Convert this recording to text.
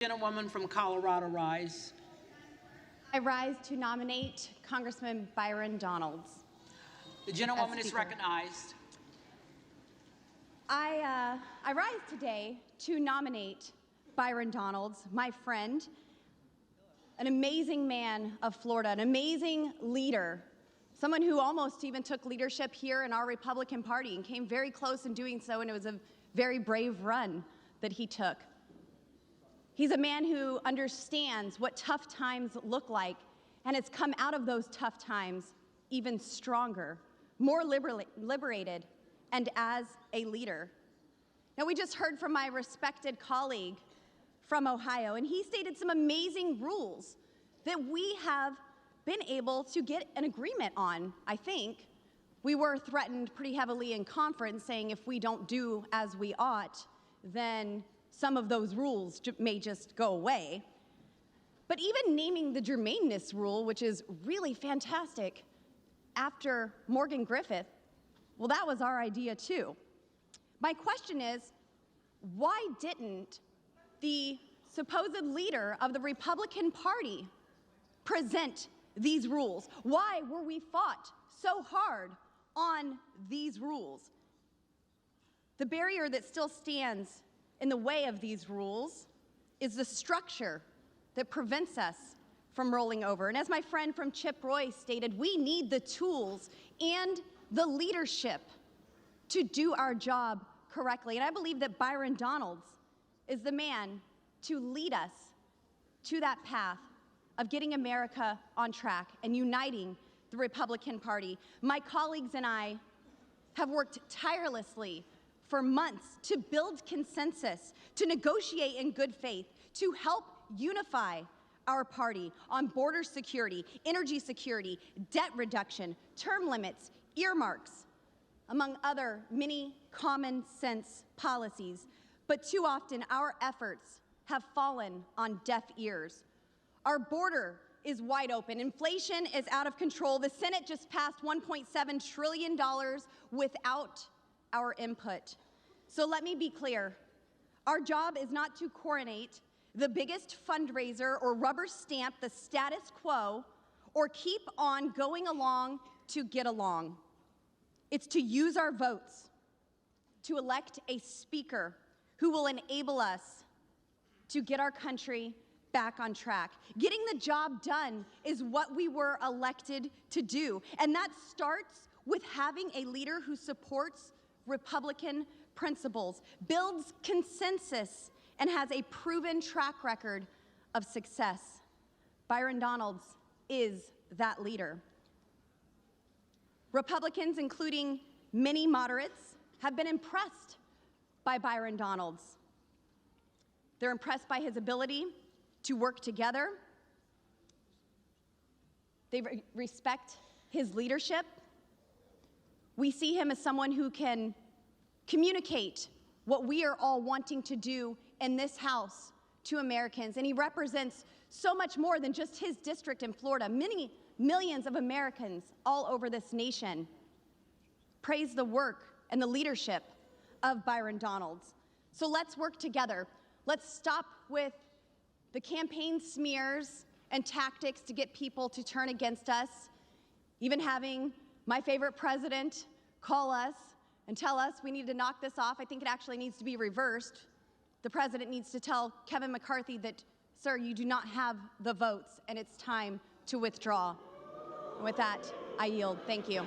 Gentlewoman from Colorado rise. I rise to nominate Congressman Byron Donalds. The gentlewoman is recognized. I rise today to nominate Byron Donalds, my friend, an amazing man of Florida, an amazing leader, someone who almost even took leadership here in our Republican Party and came very close in doing so, and it was a very brave run that he took. He's a man who understands what tough times look like and has come out of those tough times even stronger, more liberated, and as a leader. Now, we just heard from my respected colleague from Ohio, and he stated some amazing rules that we have been able to get an agreement on, I think. We were threatened pretty heavily in conference, saying if we don't do as we ought, then some of those rules may just go away. But even naming the germaneness rule, which is really fantastic, after Morgan Griffith, well, that was our idea too. My question is, why didn't the supposed leader of the Republican Party present these rules? Why were we fought so hard on these rules? The barrier that still stands in the way of these rules is the structure that prevents us from rolling over. And as my friend from Chip Roy stated, we need the tools and the leadership to do our job correctly. And I believe that Byron Donalds is the man to lead us to that path of getting America on track and uniting the Republican Party. My colleagues and I have worked tirelessly for months to build consensus, to negotiate in good faith, to help unify our party on border security, energy security, debt reduction, term limits, earmarks, among other many common sense policies. But too often our efforts have fallen on deaf ears. Our border is wide open. Inflation is out of control. The Senate just passed $1.7 trillion without our input. So let me be clear. Our job is not to coronate the biggest fundraiser or rubber stamp the status quo or keep on going along to get along. It's to use our votes to elect a speaker who will enable us to get our country back on track. Getting the job done is what we were elected to do, and that starts with having a leader who supports Republican principles, builds consensus, and has a proven track record of success. Byron Donalds is that leader. Republicans, including many moderates, have been impressed by Byron Donalds. They're impressed by his ability to work together. They respect his leadership. We see him as someone who can communicate what we are all wanting to do in this House to Americans. And he represents so much more than just his district in Florida. Many millions of Americans all over this nation praise the work and the leadership of Byron Donalds. So let's work together. Let's stop with the campaign smears and tactics to get people to turn against us, even having my favorite president call us and tell us we need to knock this off. I think it actually needs to be reversed. The president needs to tell Kevin McCarthy that, sir, you do not have the votes and it's time to withdraw. And with that, I yield. Thank you.